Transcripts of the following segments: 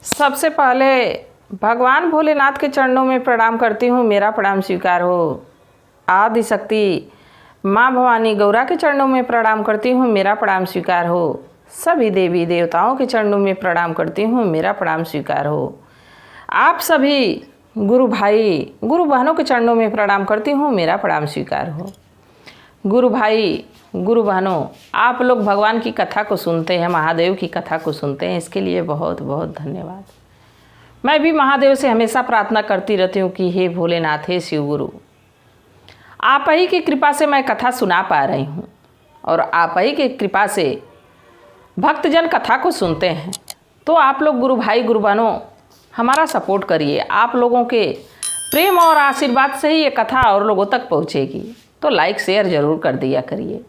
सबसे पहले भगवान भोलेनाथ के चरणों में प्रणाम करती हूँ, मेरा प्रणाम स्वीकार हो। आदि शक्ति माँ भवानी गौरा के चरणों में प्रणाम करती हूँ, मेरा प्रणाम स्वीकार हो। सभी देवी देवताओं के चरणों में प्रणाम करती हूँ, मेरा प्रणाम स्वीकार हो। आप सभी गुरु भाई गुरु बहनों के चरणों में प्रणाम करती हूँ, मेरा प्रणाम स्वीकार हो। गुरु भाई गुरु बहनों, आप लोग भगवान की कथा को सुनते हैं, महादेव की कथा को सुनते हैं, इसके लिए बहुत बहुत धन्यवाद। मैं भी महादेव से हमेशा प्रार्थना करती रहती हूँ कि हे भोलेनाथ, हे शिव गुरु, आप ही की कृपा से मैं कथा सुना पा रही हूँ और आप ही की कृपा से भक्तजन कथा को सुनते हैं। तो आप लोग गुरु भाई गुरु बहनों हमारा सपोर्ट करिए। आप लोगों के प्रेम और आशीर्वाद से ही ये कथा और लोगों तक पहुँचेगी। तो लाइक शेयर ज़रूर कर दिया करिए।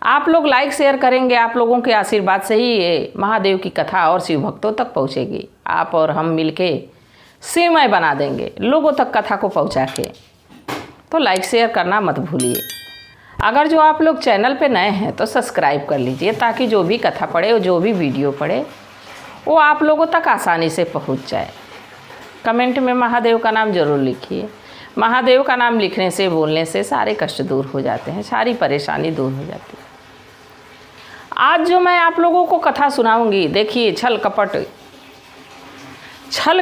आप लोग लाइक शेयर करेंगे, आप लोगों के आशीर्वाद से ही ये महादेव की कथा और शिव भक्तों तक पहुँचेगी। आप और हम मिलके शिवमय बना देंगे लोगों तक कथा को पहुँचा के। तो लाइक शेयर करना मत भूलिए। अगर जो आप लोग चैनल पे नए हैं तो सब्सक्राइब कर लीजिए, ताकि जो भी कथा पढ़े और जो भी वीडियो पढ़े वो आप लोगों तक आसानी से पहुँच जाए। कमेंट में महादेव का नाम ज़रूर लिखिए। महादेव का नाम लिखने से, बोलने से सारे कष्ट दूर हो जाते हैं, सारी परेशानी दूर हो जाती है। आज जो मैं आप लोगों को कथा सुनाऊंगी, देखिए छल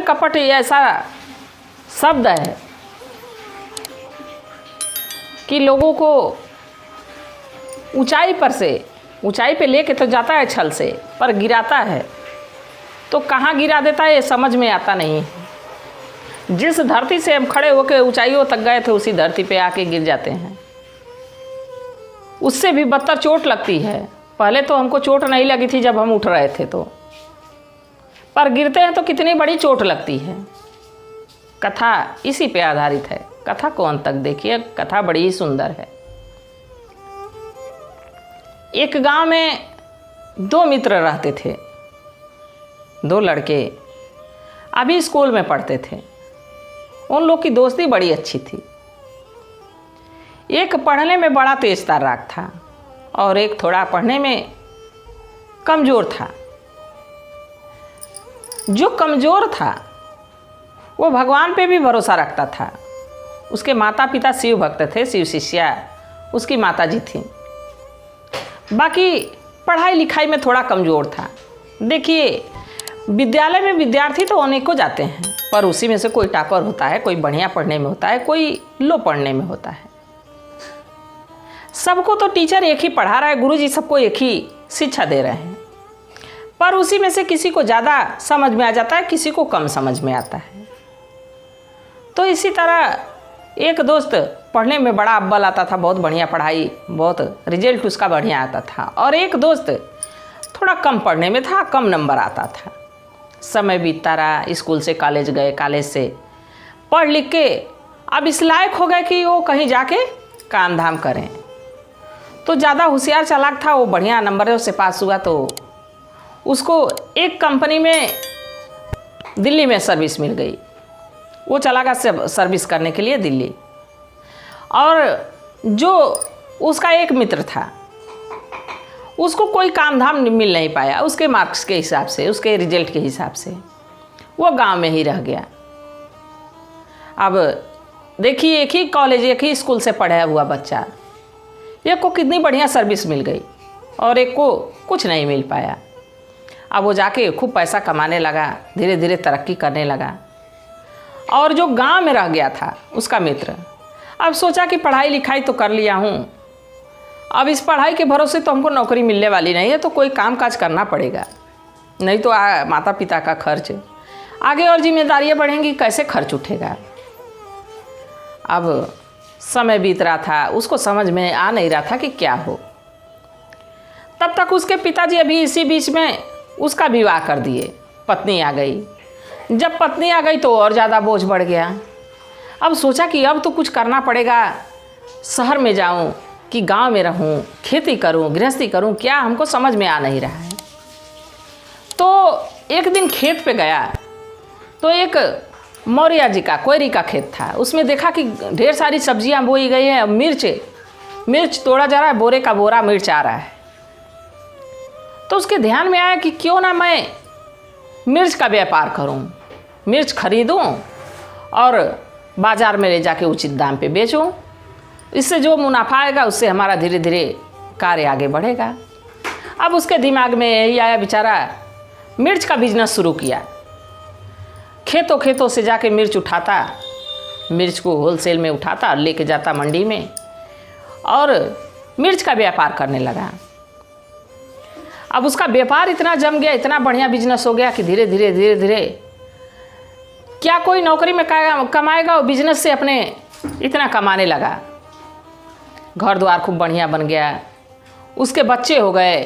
कपट ऐसा शब्द है कि लोगों को ऊंचाई पे लेके तो जाता है छल से, पर गिराता है तो कहाँ गिरा देता है ये समझ में आता नहीं है। जिस धरती से हम खड़े होकर ऊंचाइयों तक गए थे उसी धरती पे आके गिर जाते हैं। उससे भी बदतर चोट लगती है। पहले तो हमको चोट नहीं लगी थी जब हम उठ रहे थे तो, पर गिरते हैं तो कितनी बड़ी चोट लगती है। कथा इसी पे आधारित है। कथा को अंत तक देखिए, कथा बड़ी ही सुंदर है। एक गांव में दो मित्र रहते थे, दो लड़के अभी स्कूल में पढ़ते थे। उन लोग की दोस्ती बड़ी अच्छी थी। एक पढ़ने में बड़ा तेज तर्राक था और एक थोड़ा पढ़ने में कमज़ोर था। जो कमज़ोर था वो भगवान पे भी भरोसा रखता था। उसके माता पिता शिव भक्त थे, शिव शिष्या उसकी माता जी थी। बाकी पढ़ाई लिखाई में थोड़ा कमज़ोर था। देखिए, विद्यालय में विद्यार्थी तो अनेकों जाते हैं, पर उसी में से कोई टॉपर होता है, कोई बढ़िया पढ़ने में होता है, कोई लो पढ़ने में होता है। सबको तो टीचर एक ही पढ़ा रहा है, गुरुजी सबको एक ही शिक्षा दे रहे हैं, पर उसी में से किसी को ज़्यादा समझ में आ जाता है, किसी को कम समझ में आता है। तो इसी तरह एक दोस्त पढ़ने में बड़ा अव्वल आता था, बहुत बढ़िया पढ़ाई, बहुत रिजल्ट उसका बढ़िया आता था, और एक दोस्त थोड़ा कम पढ़ने में था, कम नंबर आता था। समय बीतता रहा, स्कूल से कॉलेज गए, कॉलेज से पढ़ लिख के अब इस लायक हो गए कि वो कहीं जाके काम धाम करें। तो ज़्यादा होशियार चालाक था, वो बढ़िया नंबरों से पास हुआ तो उसको एक कंपनी में दिल्ली में सर्विस मिल गई। वो चला गया सर्विस करने के लिए दिल्ली। और जो उसका एक मित्र था उसको कोई काम धाम मिल नहीं पाया, उसके मार्क्स के हिसाब से, उसके रिजल्ट के हिसाब से वो गांव में ही रह गया। अब देखिए, एक ही कॉलेज एक ही स्कूल से पढ़ा हुआ बच्चा, एक को कितनी बढ़िया सर्विस मिल गई और एक को कुछ नहीं मिल पाया। अब वो जाके खूब पैसा कमाने लगा, धीरे धीरे तरक्की करने लगा। और जो गांव में रह गया था उसका मित्र, अब सोचा कि पढ़ाई लिखाई तो कर लिया हूँ, अब इस पढ़ाई के भरोसे तो हमको नौकरी मिलने वाली नहीं है, तो कोई काम काज करना पड़ेगा, नहीं तो माता पिता का खर्च आगे और जिम्मेदारियाँ बढ़ेंगी, कैसे खर्च उठेगा। अब समय बीत रहा था, उसको समझ में आ नहीं रहा था कि क्या हो। तब तक उसके पिताजी अभी इसी बीच में उसका विवाह कर दिए, पत्नी आ गई। जब पत्नी आ गई तो और ज़्यादा बोझ बढ़ गया। अब सोचा कि अब तो कुछ करना पड़ेगा, शहर में जाऊं कि गांव में रहूं, खेती करूं, गृहस्थी करूं, क्या हमको समझ में आ नहीं रहा है। तो एक दिन खेत पे गया तो एक मौर्या जी का कोयरी का खेत था। उसमें देखा कि ढेर सारी सब्जियां बोई गई हैं, मिर्च तोड़ा जा रहा है, बोरे का बोरा मिर्च आ रहा है। तो उसके ध्यान में आया कि क्यों ना मैं मिर्च का व्यापार करूं, मिर्च खरीदूं और बाज़ार में ले जाके उचित दाम पे बेचूं। इससे जो मुनाफा आएगा उससे हमारा धीरे धीरे कार्य आगे बढ़ेगा। अब उसके दिमाग में यही आया, बेचारा मिर्च का बिजनेस शुरू किया। खेतों खेतों से जाके मिर्च उठाता, मिर्च को होलसेल में उठाता, लेके जाता मंडी में और मिर्च का व्यापार करने लगा। अब उसका व्यापार इतना जम गया, इतना बढ़िया बिजनेस हो गया कि धीरे धीरे क्या कोई नौकरी में कमाएगा, वो बिजनेस से अपने इतना कमाने लगा। घर द्वार खूब बढ़िया बन गया, उसके बच्चे हो गए,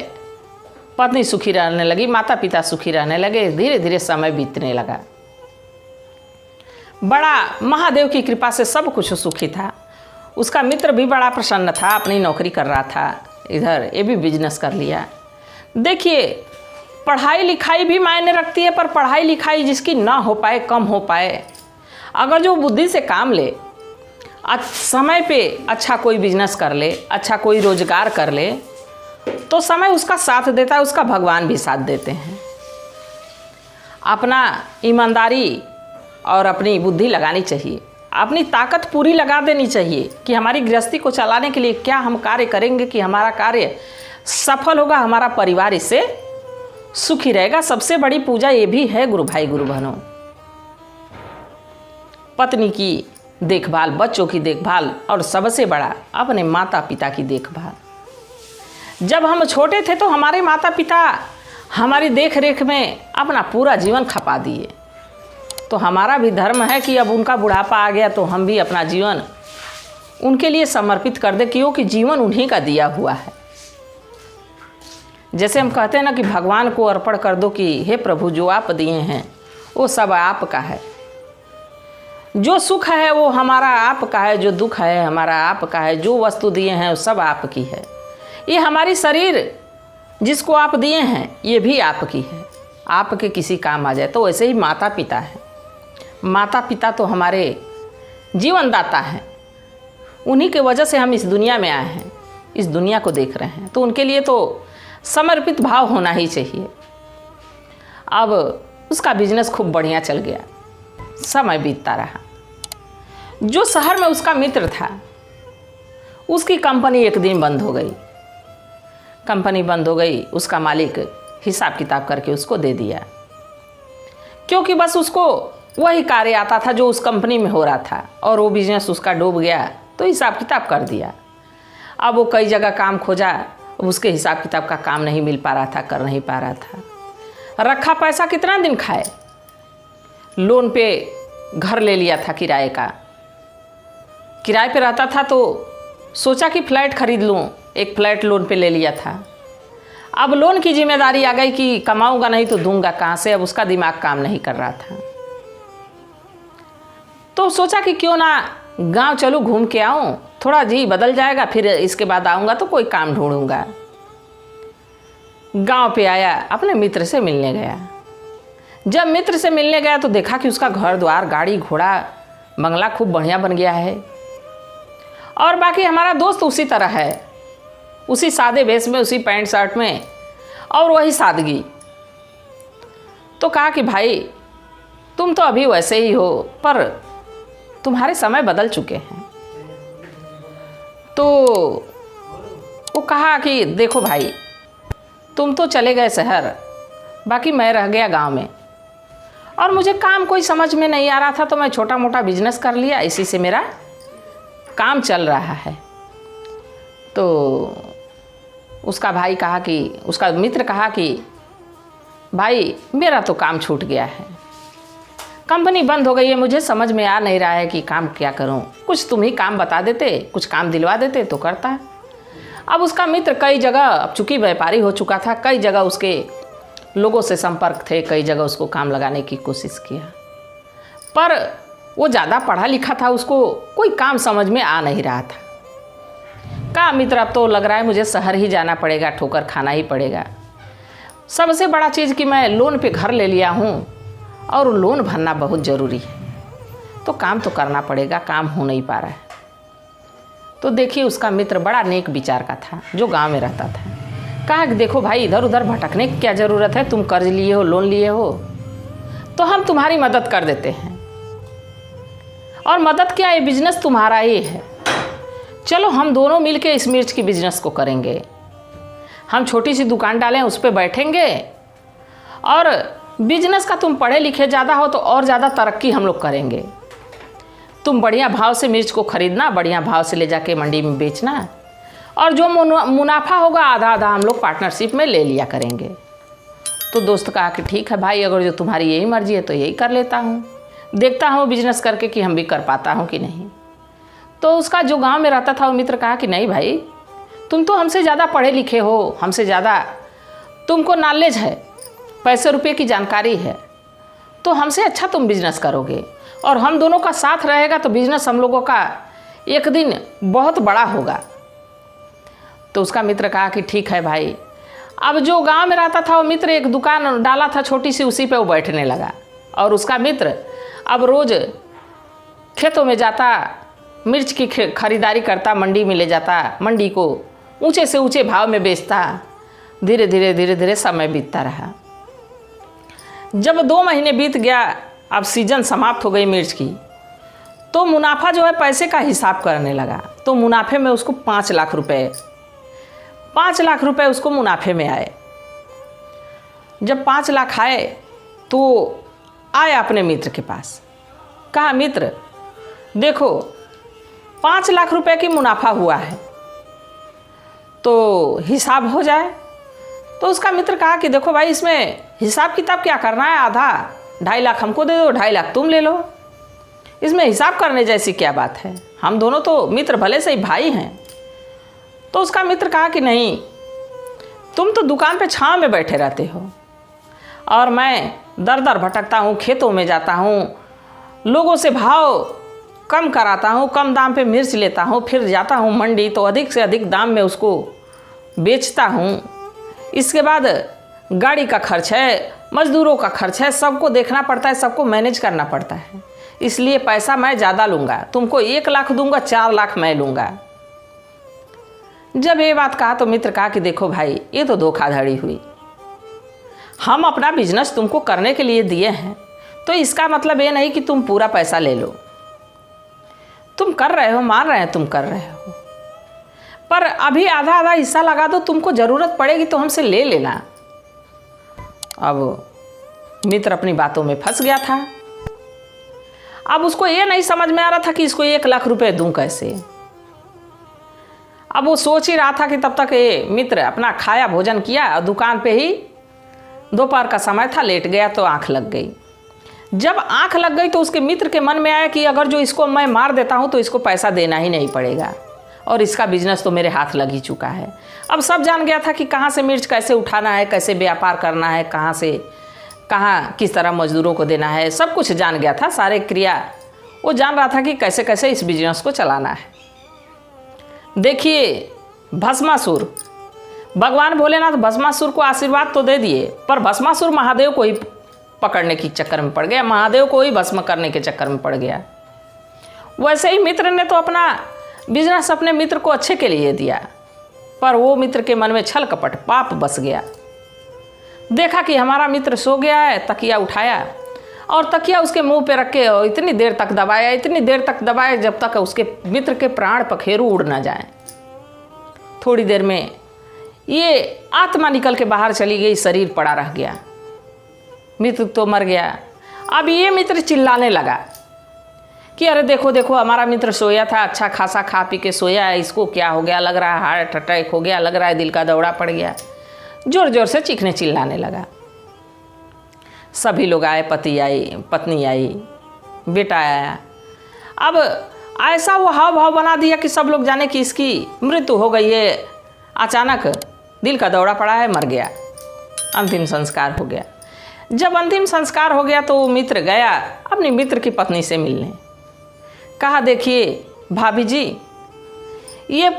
पत्नी सुखी रहने लगी, माता पिता सुखी रहने लगे, धीरे धीरे समय बीतने लगा। बड़ा महादेव की कृपा से सब कुछ सुखी था। उसका मित्र भी बड़ा प्रसन्न था, अपनी नौकरी कर रहा था, इधर ये भी बिजनेस कर लिया। देखिए, पढ़ाई लिखाई भी मायने रखती है, पर पढ़ाई लिखाई जिसकी ना हो पाए, कम हो पाए, अगर जो बुद्धि से काम ले, समय पे अच्छा कोई बिजनेस कर ले, अच्छा कोई रोजगार कर ले, तो समय उसका साथ देता है, उसका भगवान भी साथ देते हैं। अपना ईमानदारी और अपनी बुद्धि लगानी चाहिए, अपनी ताकत पूरी लगा देनी चाहिए कि हमारी गृहस्थी को चलाने के लिए क्या हम कार्य करेंगे कि हमारा कार्य सफल होगा, हमारा परिवार इससे सुखी रहेगा। सबसे बड़ी पूजा ये भी है गुरु भाई गुरु बहनों, पत्नी की देखभाल, बच्चों की देखभाल और सबसे बड़ा अपने माता पिता की देखभाल। जब हम छोटे थे तो हमारे माता पिता हमारी देख रेख में अपना पूरा जीवन खपा दिए, तो हमारा भी धर्म है कि अब उनका बुढ़ापा आ गया तो हम भी अपना जीवन उनके लिए समर्पित कर दे, क्योंकि जीवन उन्हीं का दिया हुआ है। जैसे हम कहते हैं ना कि भगवान को अर्पण कर दो कि हे प्रभु, जो आप दिए हैं वो सब आपका है, जो सुख है वो हमारा आपका है, जो दुख है हमारा आपका है, जो वस्तु दिए हैं वो सब आपकी है। ये हमारी शरीर जिसको आप दिए हैं ये भी आपकी है, आपके किसी काम आ जाए। तो वैसे ही माता पिता है, माता पिता तो हमारे जीवन दाता हैं, उन्हीं के वजह से हम इस दुनिया में आए हैं, इस दुनिया को देख रहे हैं, तो उनके लिए तो समर्पित भाव होना ही चाहिए। अब उसका बिजनेस खूब बढ़िया चल गया, समय बीतता रहा। जो शहर में उसका मित्र था उसकी कंपनी एक दिन बंद हो गई। कंपनी बंद हो गई, उसका मालिक हिसाब किताब करके उसको दे दिया, क्योंकि बस उसको वही कार्य आता था जो उस कंपनी में हो रहा था और वो बिजनेस उसका डूब गया तो हिसाब किताब कर दिया। अब वो कई जगह काम खोजा, उसके हिसाब किताब का काम नहीं मिल पा रहा था, कर नहीं पा रहा था। रखा पैसा कितना दिन खाए, लोन पे घर ले लिया था किराए का, किराए पे रहता था तो सोचा कि फ्लैट खरीद लूँ, एक फ्लैट लोन पे ले लिया था। अब लोन की जिम्मेदारी आ गई कि कमाऊंगा नहीं तो दूंगा कहाँ से। अब उसका दिमाग काम नहीं कर रहा था, तो सोचा कि क्यों ना गांव चलूँ, घूम के आऊँ, थोड़ा जी बदल जाएगा, फिर इसके बाद आऊँगा तो कोई काम ढूंढूंगा। गांव पे आया, अपने मित्र से मिलने गया। जब मित्र से मिलने गया तो देखा कि उसका घर द्वार, गाड़ी घोड़ा, बंगला खूब बढ़िया बन गया है, और बाकी हमारा दोस्त उसी तरह है, उसी सादे वेश में, उसी पैंट शर्ट में और वही सादगी। तो कहा कि भाई तुम तो अभी वैसे ही हो, पर तुम्हारे समय बदल चुके हैं। तो वो कहा कि देखो भाई, तुम तो चले गए शहर, बाकी मैं रह गया गांव में, और मुझे काम कोई समझ में नहीं आ रहा था, तो मैं छोटा मोटा बिजनेस कर लिया, इसी से मेरा काम चल रहा है। तो उसका भाई कहा कि, उसका मित्र कहा कि भाई मेरा तो काम छूट गया है, कंपनी बंद हो गई है, मुझे समझ में आ नहीं रहा है कि काम क्या करूं, कुछ तुम ही काम बता देते, कुछ काम दिलवा देते तो करता। अब उसका मित्र कई जगह, अब चूँकि व्यापारी हो चुका था, कई जगह उसके लोगों से संपर्क थे, कई जगह उसको काम लगाने की कोशिश किया, पर वो ज़्यादा पढ़ा लिखा था, उसको कोई काम समझ में आ नहीं रहा था। कहा मित्र अब तो लग रहा है मुझे शहर ही जाना पड़ेगा, ठोकर खाना ही पड़ेगा। सबसे बड़ा चीज़ कि मैं लोन पे घर ले लिया हूँ और लोन भरना बहुत ज़रूरी है, तो काम तो करना पड़ेगा, काम हो नहीं पा रहा है। तो देखिए उसका मित्र बड़ा नेक विचार का था, जो गांव में रहता था। कहा कि देखो भाई, इधर उधर भटकने की क्या ज़रूरत है, तुम कर्ज लिए हो, लोन लिए हो, तो हम तुम्हारी मदद कर देते हैं। और मदद क्या, ये बिजनेस तुम्हारा ही है। चलो हम दोनों मिलके इस मिर्च की बिजनेस को करेंगे। हम छोटी सी दुकान डालें, उस पर बैठेंगे और बिजनेस का तुम पढ़े लिखे ज़्यादा हो तो और ज़्यादा तरक्की हम लोग करेंगे। तुम बढ़िया भाव से मिर्च को खरीदना, बढ़िया भाव से ले जाके मंडी में बेचना, और जो मुनाफा होगा आधा आधा हम लोग पार्टनरशिप में ले लिया करेंगे। तो दोस्त कहा कि ठीक है भाई, अगर जो तुम्हारी यही मर्जी है तो यही कर लेता हूँ, देखता हूँ बिजनेस करके कि हम भी कर पाता हूँ कि नहीं। तो उसका जो गांव में रहता था वो मित्र कहा कि नहीं भाई, तुम तो हमसे ज़्यादा पढ़े लिखे हो, हमसे ज़्यादा तुमको नॉलेज है, पैसे रुपये की जानकारी है, तो हमसे अच्छा तुम बिजनेस करोगे और हम दोनों का साथ रहेगा तो बिजनेस हम लोगों का एक दिन बहुत बड़ा होगा। तो उसका मित्र कहा कि ठीक है भाई। अब जो गांव में रहता था वो मित्र एक दुकान डाला था छोटी सी, उसी पे वो बैठने लगा। और उसका मित्र अब रोज़ खेतों में जाता, मिर्च की खरीदारी करता, मंडी में ले जाता, मंडी को ऊंचे से ऊंचे भाव में बेचता। धीरे धीरे समय बीतता रहा। जब 2 महीने बीत गया, अब सीजन समाप्त हो गई मिर्च की, तो मुनाफा जो है पैसे का हिसाब करने लगा। तो मुनाफे में उसको 5 लाख रुपए उसको मुनाफे में आए। जब 5 लाख आए तो आया अपने मित्र के पास, कहा मित्र देखो 5 लाख रुपए की मुनाफा हुआ है, तो हिसाब हो जाए। तो उसका मित्र कहा कि देखो भाई, इसमें हिसाब किताब क्या करना है, आधा 2.5 लाख हमको दे दो, 2.5 लाख तुम ले लो, इसमें हिसाब करने जैसी क्या बात है, हम दोनों तो मित्र भले से ही भाई हैं। तो उसका मित्र कहा कि नहीं, तुम तो दुकान पे छांव में बैठे रहते हो और मैं दर दर भटकता हूँ, खेतों में जाता हूँ, लोगों से भाव कम कराता हूँ, कम दाम पे मिर्च लेता हूँ, फिर जाता हूँ मंडी तो अधिक से अधिक दाम में उसको बेचता हूँ। इसके बाद गाड़ी का खर्च है, मजदूरों का खर्च है, सबको देखना पड़ता है, सबको मैनेज करना पड़ता है, इसलिए पैसा मैं ज़्यादा लूँगा, तुमको 1 लाख दूंगा, 4 लाख मैं लूँगा। जब ये बात कहा तो मित्र कहा कि देखो भाई, ये तो धोखाधड़ी हुई, हम अपना बिजनेस तुमको करने के लिए दिए हैं, तो इसका मतलब ये नहीं कि तुम पूरा पैसा ले लो। तुम कर रहे हो, मान रहे हैं तुम कर रहे हो, पर अभी आधा आधा हिस्सा लगा दो, तुमको ज़रूरत पड़ेगी तो हमसे ले लेना। अब मित्र अपनी बातों में फंस गया था। अब उसको ये नहीं समझ में आ रहा था कि इसको 1 लाख रुपए दूं कैसे। अब वो सोच ही रहा था कि तब तक ये मित्र अपना खाया भोजन किया और दुकान पे ही दोपहर का समय था, लेट गया तो आंख लग गई। जब आंख लग गई तो उसके मित्र के मन में आया कि अगर जो इसको मैं मार देता हूँ तो इसको पैसा देना ही नहीं पड़ेगा और इसका बिजनेस तो मेरे हाथ लग ही चुका है। अब सब जान गया था कि कहाँ से मिर्च कैसे उठाना है, कैसे व्यापार करना है, कहाँ से कहाँ किस तरह मजदूरों को देना है, सब कुछ जान गया था, सारे क्रिया वो जान रहा था कि कैसे कैसे इस बिजनेस को चलाना है। देखिए भस्मासुर, भगवान भोलेनाथ भस्मासुर को आशीर्वाद तो दे दिए, पर भस्मासुर महादेव को ही पकड़ने के चक्कर में पड़ गया, महादेव को ही भस्म करने के चक्कर में पड़ गया। वैसे ही मित्र ने तो अपना बिजनेस अपने मित्र को अच्छे के लिए दिया, पर वो मित्र के मन में छल कपट पाप बस गया। देखा कि हमारा मित्र सो गया है, तकिया उठाया और तकिया उसके मुंह पे रख के इतनी देर तक दबाया जब तक उसके मित्र के प्राण पखेरु उड़ ना जाए। थोड़ी देर में ये आत्मा निकल के बाहर चली गई, शरीर पड़ा रह गया, मित्र तो मर गया। अब ये मित्र चिल्लाने लगा कि अरे देखो देखो, हमारा मित्र सोया था, अच्छा खासा खा पी के सोया है, इसको क्या हो गया, लग रहा है हार्ट अटैक हो गया, लग रहा है दिल का दौरा पड़ गया। जोर जोर से चीखने चिल्लाने लगा। सभी लोग आए, पति आई, पत्नी आई, बेटा आया। अब ऐसा वो हाव भाव बना दिया कि सब लोग जाने कि इसकी मृत्यु हो गई है, अचानक दिल का दौरा पड़ा है, मर गया, अंतिम संस्कार हो गया। जब अंतिम संस्कार हो गया तो वो मित्र गया अपनी मित्र की पत्नी से मिलने। कहा देखिए भाभी जी, ये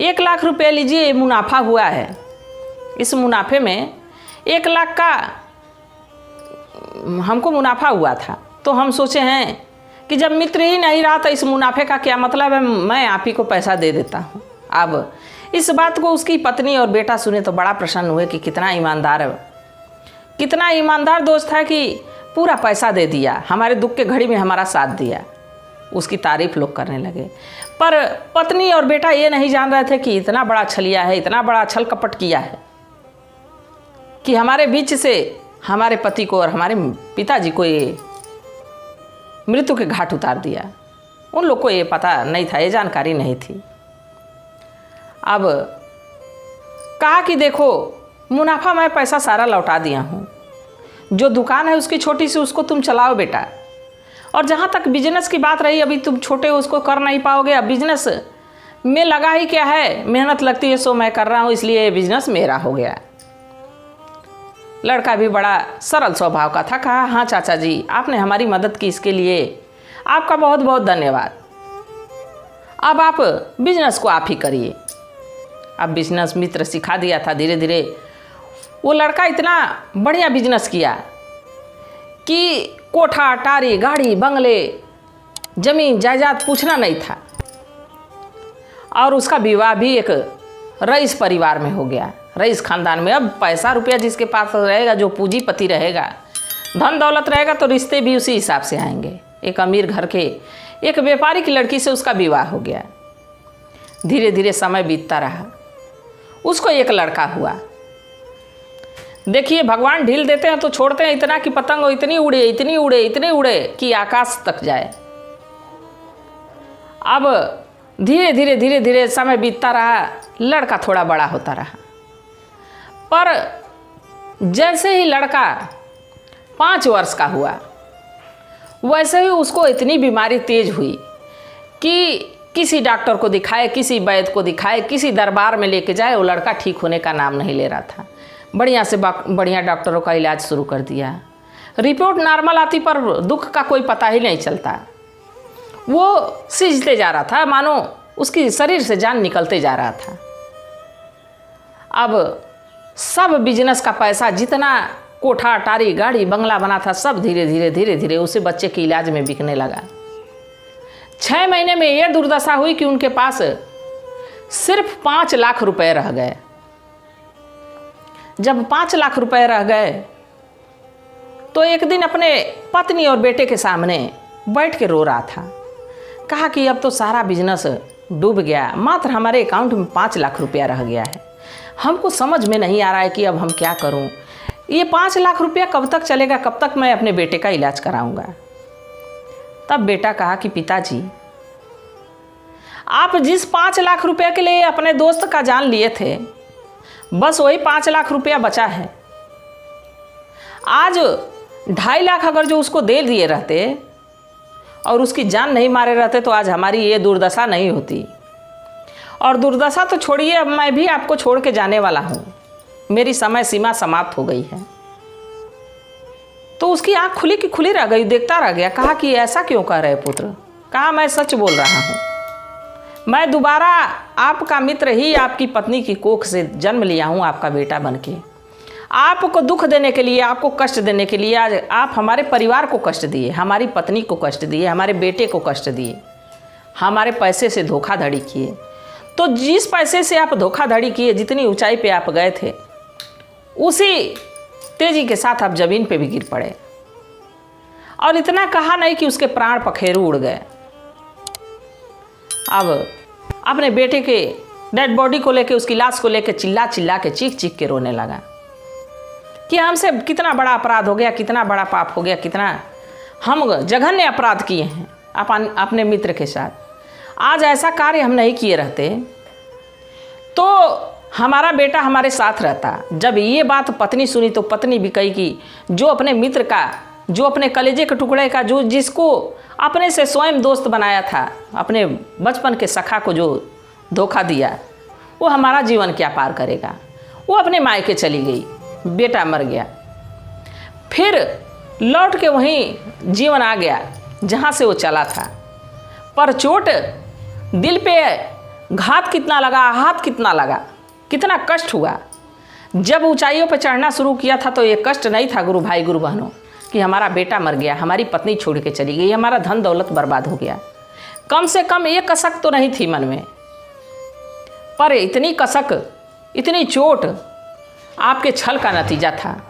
1 लाख रुपए लीजिए, मुनाफा हुआ है, इस मुनाफे में 1 लाख का हमको मुनाफा हुआ था, तो हम सोचे हैं कि जब मित्र ही नहीं रहा तो इस मुनाफे का क्या मतलब है, मैं आप ही को पैसा दे देता हूँ। अब इस बात को उसकी पत्नी और बेटा सुने तो बड़ा प्रसन्न हुए कि कितना ईमानदार दोस्त है कि पूरा पैसा दे दिया, हमारे दुख के घड़ी में हमारा साथ दिया। उसकी तारीफ लोग करने लगे। पर पत्नी और बेटा ये नहीं जान रहे थे कि इतना बड़ा छलिया है, इतना बड़ा छल कपट किया है कि हमारे बीच से हमारे पति को और हमारे पिताजी को ये मृत्यु के घाट उतार दिया। उन लोग को ये पता नहीं था, ये जानकारी नहीं थी। अब कहा कि देखो, मुनाफा मैं पैसा सारा लौटा दिया हूँ, जो दुकान है उसकी छोटी सी उसको तुम चलाओ बेटा, और जहाँ तक बिजनेस की बात रही, अभी तुम छोटे हो, उसको कर नहीं पाओगे। अब बिजनेस में लगा ही क्या है, मेहनत लगती है सो मैं कर रहा हूँ, इसलिए ये बिजनेस मेरा हो गया। लड़का भी बड़ा सरल स्वभाव का था। कहा हाँ चाचा जी, आपने हमारी मदद की, इसके लिए आपका बहुत बहुत धन्यवाद। अब आप बिजनेस को आप ही करिए। अब बिजनेस मित्र सिखा दिया था। धीरे धीरे वो लड़का इतना बढ़िया बिजनेस किया कि कोठा अटारी, गाड़ी बंगले, जमीन जायदाद पूछना नहीं था। और उसका विवाह भी एक रईस परिवार में हो गया, रईस खानदान में। अब पैसा रुपया जिसके पास रहेगा, जो पूंजीपति रहेगा, धन दौलत रहेगा, तो रिश्ते भी उसी हिसाब से आएंगे। एक अमीर घर के एक व्यापारी की लड़की से उसका विवाह हो गया। धीरे धीरे समय बीतता रहा, उसको एक लड़का हुआ। देखिए, भगवान ढील देते हैं तो छोड़ते हैं इतना कि पतंग इतनी उड़े इतनी उड़े इतनी उड़े कि आकाश तक जाए। अब धीरे धीरे धीरे धीरे समय बीतता रहा, लड़का थोड़ा बड़ा होता रहा। पर जैसे ही लड़का 5 वर्ष का हुआ, वैसे ही उसको इतनी बीमारी तेज हुई कि किसी डॉक्टर को दिखाए, किसी वैद्य को दिखाए, किसी दरबार में लेके जाए, वो लड़का ठीक होने का नाम नहीं ले रहा था। बढ़िया से बढ़िया डॉक्टरों का इलाज शुरू कर दिया। रिपोर्ट नॉर्मल आती पर दुख का कोई पता ही नहीं चलता। वो सिजते जा रहा था, मानो उसकी शरीर से जान निकलते जा रहा था। अब सब बिजनेस का पैसा, जितना कोठा अटारी गाड़ी बंगला बना था, सब धीरे धीरे धीरे धीरे उसे बच्चे के इलाज में बिकने लगा। 6 महीने में ये दुर्दशा हुई कि उनके पास सिर्फ 5 लाख रुपए रह गए। जब 5 लाख रुपए रह गए तो एक दिन अपने पत्नी और बेटे के सामने बैठ के रो रहा था। कहा कि अब तो सारा बिजनेस डूब गया, मात्र हमारे अकाउंट में 5 लाख रुपया रह गया है। हमको समझ में नहीं आ रहा है कि अब हम क्या करूं। ये 5 लाख रुपया कब तक चलेगा, कब तक मैं अपने बेटे का इलाज कराऊंगा। तब बेटा कहा कि पिताजी, आप जिस 5 लाख रुपया के लिए अपने दोस्त का जान लिए थे, बस वही 5 लाख रुपया बचा है। आज 2.5 लाख अगर जो उसको दे दिए रहते और उसकी जान नहीं मारे रहते, तो आज हमारी ये दुर्दशा नहीं होती। और दुर्दशा तो छोड़िए, अब मैं भी आपको छोड़ के जाने वाला हूँ, मेरी समय सीमा समाप्त हो गई है। तो उसकी आंख खुली की खुली रह गई, देखता रह गया। कहा कि ऐसा क्यों कह रहे पुत्र? कहा मैं सच बोल रहा हूँ, मैं दोबारा आपका मित्र ही आपकी पत्नी की कोख से जन्म लिया हूँ, आपका बेटा बनके। आपको दुख देने के लिए, आपको कष्ट देने के लिए आज आप हमारे परिवार को कष्ट दिए, हमारी पत्नी को कष्ट दिए, हमारे बेटे को कष्ट दिए, हमारे पैसे से धोखाधड़ी किए। तो जिस पैसे से आप धोखाधड़ी किए, जितनी ऊंचाई पे आप गए थे, उसी तेजी के साथ आप जमीन पे भी गिर पड़े। और इतना कहा नहीं कि उसके प्राण पखेरु उड़ गए। अब अपने बेटे के डेड बॉडी को लेके, उसकी लाश को लेके चिल्ला चिल्ला के, चीख चीख के रोने लगा कि हमसे कितना बड़ा अपराध हो गया, कितना बड़ा पाप हो गया, कितना हम जघन्य अपराध किए हैं अपने मित्र के साथ। आज ऐसा कार्य हम नहीं किए रहते तो हमारा बेटा हमारे साथ रहता। जब ये बात पत्नी सुनी तो पत्नी भी कही कि जो अपने मित्र का, जो अपने कलेजे के टुकड़े का, जो जिसको अपने से स्वयं दोस्त बनाया था, अपने बचपन के सखा को जो धोखा दिया, वो हमारा जीवन क्या पार करेगा। वो अपने मायके चली गई, बेटा मर गया। फिर लौट के वहीं जीवन आ गया जहाँ से वो चला था। पर चोट दिल पे घात कितना लगा, आहत कितना लगा, कितना कष्ट हुआ। जब ऊंचाइयों पर चढ़ना शुरू किया था तो ये कष्ट नहीं था गुरु भाई गुरु बहनों कि हमारा बेटा मर गया, हमारी पत्नी छोड़ के चली गई, हमारा धन दौलत बर्बाद हो गया। कम से कम ये कसक तो नहीं थी मन में, पर इतनी कसक, इतनी चोट आपके छल का नतीजा था।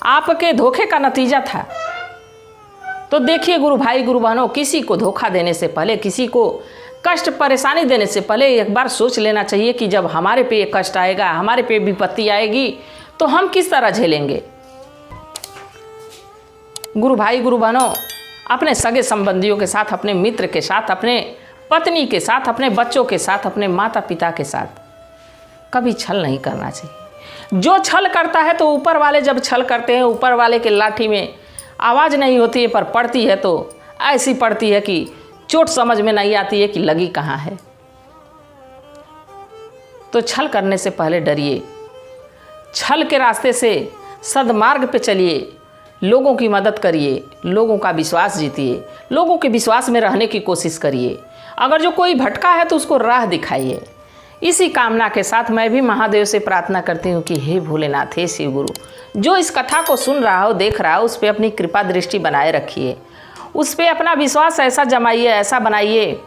आपके धोखे का नतीजा था। तो देखिए गुरु भाई गुरु बहनों, किसी को धोखा देने से पहले, किसी को कष्ट परेशानी देने से पहले एक बार सोच लेना चाहिए कि जब हमारे पे ये कष्ट आएगा, हमारे पे विपत्ति आएगी, तो हम किस तरह झेलेंगे। गुरु भाई गुरु बहनों, अपने सगे संबंधियों के साथ, अपने मित्र के साथ, अपने पत्नी के साथ, अपने बच्चों के साथ, अपने माता पिता के साथ कभी छल नहीं करना चाहिए। जो छल करता है तो ऊपर वाले जब छल करते हैं, ऊपर वाले के लाठी में आवाज़ नहीं होती है, पर पड़ती है तो ऐसी पड़ती है कि चोट समझ में नहीं आती है कि लगी कहाँ है। तो छल करने से पहले डरिए, छल के रास्ते से सद्मार्ग पे चलिए, लोगों की मदद करिए, लोगों का विश्वास जीतिए, लोगों के विश्वास में रहने की कोशिश करिए। अगर जो कोई भटका है तो उसको राह दिखाइए। इसी कामना के साथ मैं भी महादेव से प्रार्थना करती हूँ कि हे भोलेनाथ, हे शिव गुरु, जो इस कथा को सुन रहा हो, देख रहा हो, उस पर अपनी कृपा दृष्टि बनाए रखिए, उस पर अपना विश्वास ऐसा जमाइए, ऐसा बनाइए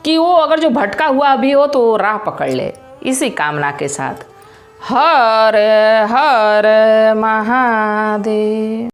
कि वो अगर जो भटका हुआ भी हो तो वो राह पकड़ ले। इसी कामना के साथ हर हर महादेव।